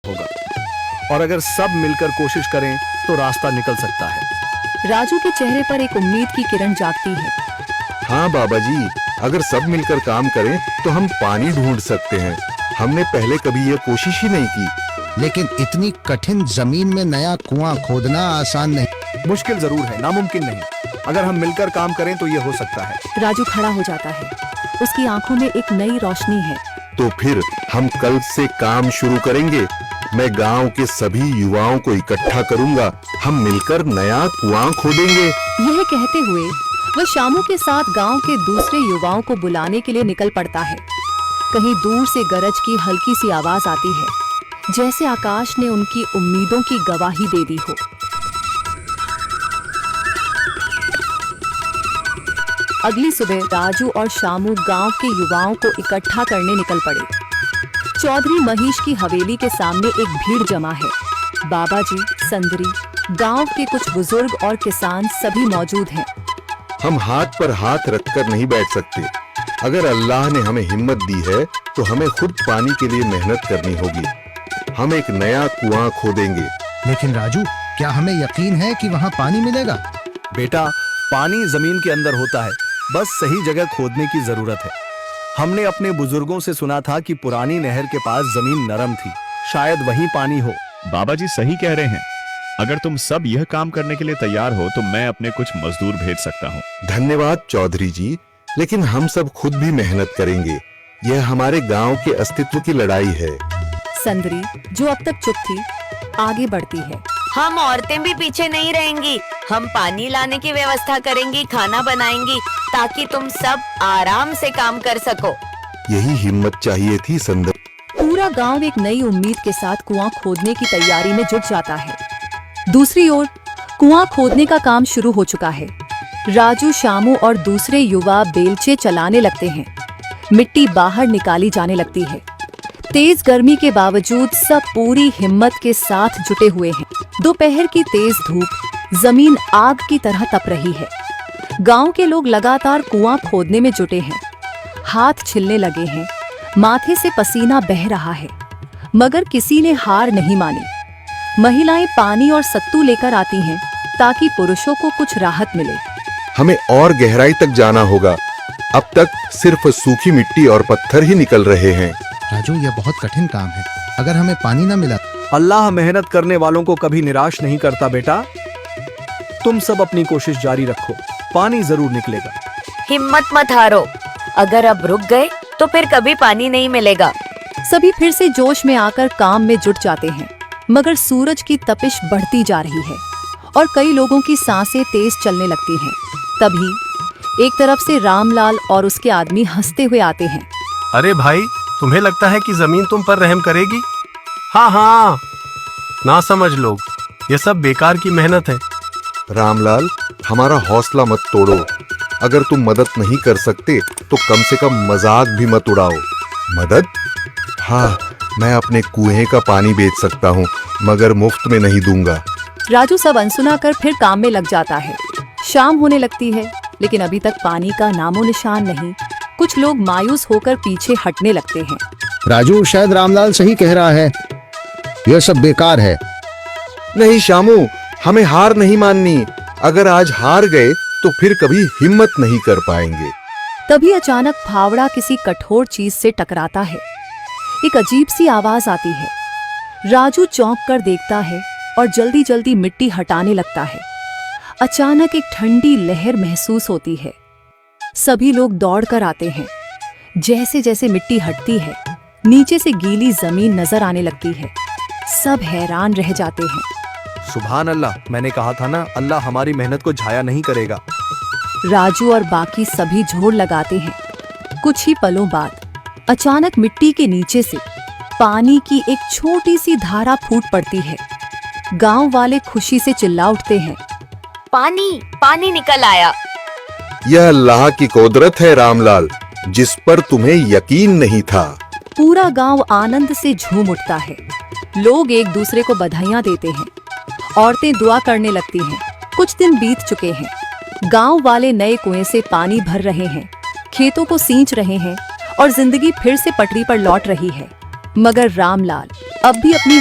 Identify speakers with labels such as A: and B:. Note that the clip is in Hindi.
A: होगा, और अगर सब मिलकर कोशिश करें तो रास्ता निकल सकता है।
B: राजू के चेहरे पर एक उम्मीद की किरण जागती है।
C: हाँ बाबा जी, अगर सब मिलकर काम करें तो हम पानी ढूंढ सकते हैं। हमने पहले कभी ये कोशिश ही नहीं की।
D: लेकिन इतनी कठिन जमीन में नया कुआं खोदना आसान नहीं।
A: मुश्किल जरूर है, नामुमकिन नहीं। अगर हम मिलकर काम करें तो ये हो सकता है।
B: राजू खड़ा हो जाता है, उसकी आंखों में एक नई रोशनी है।
C: तो फिर हम कल से काम शुरू करेंगे। मैं गांव के सभी युवाओं को इकट्ठा करूंगा। हम मिलकर नया कुआं खोदेंगे।
B: यह कहते हुए वह शामू के साथ गांव के दूसरे युवाओं को बुलाने के लिए निकल पड़ता है। कहीं दूर से गरज की हल्की सी आवाज आती है, जैसे आकाश ने उनकी उम्मीदों की गवाही दे दी हो। अगली सुबह राजू और शामू गांव के युवाओं को इकट्ठा करने निकल पड़े। चौधरी महेश की हवेली के सामने एक भीड़ जमा है। बाबा जी, संदरी, गांव के कुछ बुजुर्ग और किसान सभी मौजूद हैं।
C: हम हाथ पर हाथ रखकर नहीं बैठ सकते। अगर अल्लाह ने हमें हिम्मत दी है तो हमें खुद पानी के लिए मेहनत करनी होगी। हम एक नया कुआं खोदेंगे।
D: लेकिन राजू, क्या हमें यकीन है कि वहाँ पानी मिलेगा?
A: बेटा, पानी जमीन के अंदर होता है, बस सही जगह खोदने की जरूरत है। हमने अपने बुजुर्गों से सुना था कि पुरानी नहर के पास जमीन नरम थी, शायद वहीं पानी हो।
E: बाबा जी सही कह रहे हैं। अगर तुम सब यह काम करने के लिए तैयार हो तो मैं अपने कुछ मजदूर भेज सकता हूँ।
C: धन्यवाद चौधरी जी, लेकिन हम सब खुद भी मेहनत करेंगे। यह हमारे गांव के अस्तित्व की लड़ाई है।
B: संदरी, जो अब तक चुप थी, आगे बढ़ती है।
F: हम औरतें भी पीछे नहीं रहेंगी। हम पानी लाने की व्यवस्था करेंगी, खाना बनाएंगी, ताकि तुम सब आराम से काम कर सको।
C: यही हिम्मत चाहिए थी संदर।
B: पूरा गांव एक नई उम्मीद के साथ कुआं खोदने की तैयारी में जुट जाता है। दूसरी ओर कुआं खोदने का काम शुरू हो चुका है। राजू, शामू और दूसरे युवा बेलचे चलाने लगते हैं। मिट्टी बाहर निकाली जाने लगती है। तेज गर्मी के बावजूद सब पूरी हिम्मत के साथ जुटे हुए हैं। दोपहर की तेज धूप जमीन आग की तरह तप रही है। गांव के लोग लगातार कुआं खोदने में जुटे हैं। हाथ छिलने लगे हैं, माथे से पसीना बह रहा है, मगर किसी ने हार नहीं मानी। महिलाएं पानी और सत्तू लेकर आती हैं ताकि पुरुषों को कुछ राहत मिले।
C: हमें और गहराई तक जाना होगा। अब तक सिर्फ सूखी मिट्टी और पत्थर ही निकल रहे हैं।
D: राजू, यह बहुत कठिन काम है। अगर हमें पानी न मिला।
A: अल्लाह मेहनत करने वालों को कभी निराश नहीं करता बेटा। तुम सब अपनी कोशिश जारी रखो, पानी जरूर निकलेगा।
F: हिम्मत मत हारो। अगर अब रुक गए तो फिर कभी पानी नहीं मिलेगा।
B: सभी फिर से जोश में आकर काम में जुट जाते हैं, मगर सूरज की तपिश बढ़ती जा रही है और कई लोगों की सांसें तेज चलने लगती हैं। तभी एक तरफ से रामलाल और उसके आदमी हंसते हुए आते हैं।
G: अरे भाई, तुम्हें लगता है कि जमीन तुम पर रहम करेगी? हाँ हाँ, ना समझ लोग, ये सब बेकार की मेहनत है।
C: रामलाल, हमारा हौसला मत तोड़ो। अगर तुम मदद नहीं कर सकते तो कम से कम मजाक भी मत उड़ाओ। मदद? हाँ, मैं अपने कुएं का पानी बेच सकता हूँ, मगर मुफ्त में नहीं दूंगा।
B: राजू सब अनसुना कर फिर काम में लग जाता है। शाम होने लगती है, लेकिन अभी तक पानी का नामो निशान नहीं। कुछ लोग मायूस होकर पीछे हटने लगते हैं।
D: राजू, शायद रामलाल सही कह रहा है। यह सब बेकार है।
C: नहीं शामू, हमें हार नहीं माननी। अगर आज हार गए तो फिर कभी हिम्मत नहीं कर पाएंगे।
B: तभी अचानक फावड़ा किसी कठोर चीज से टकराता है। एक अजीब सी आवाज आती है। राजू चौंक कर देखता है और जल्दी जल्दी मिट्टी हटाने लगता है। अचानक एक ठंडी लहर महसूस होती है। सभी लोग दौड़ कर आते हैं। जैसे जैसे मिट्टी हटती है, नीचे से गीली जमीन नजर आने लगती है। सब हैरान रह जाते हैं।
A: सुभान अल्लाह, मैंने कहा था ना, अल्लाह हमारी मेहनत को जाया नहीं करेगा।
B: राजू और बाकी सभी जोर लगाते हैं। कुछ ही पलों बाद अचानक मिट्टी के नीचे से पानी की एक छोटी सी धारा फूट पड़ती है। गांव वाले खुशी से चिल्ला उठते हैं।
F: पानी पानी निकल आया।
C: यह अल्लाह की कुदरत है रामलाल, जिस पर तुम्हें यकीन नहीं था।
B: पूरा गांव आनंद से झूम उठता है। लोग एक दूसरे को बधाइयां देते हैं। औरतें दुआ करने लगती हैं। कुछ दिन बीत चुके हैं। गांव वाले नए कुएं से पानी भर रहे हैं, खेतों को सींच रहे हैं और जिंदगी फिर से पटरी पर लौट रही है। मगर रामलाल अब भी अपनी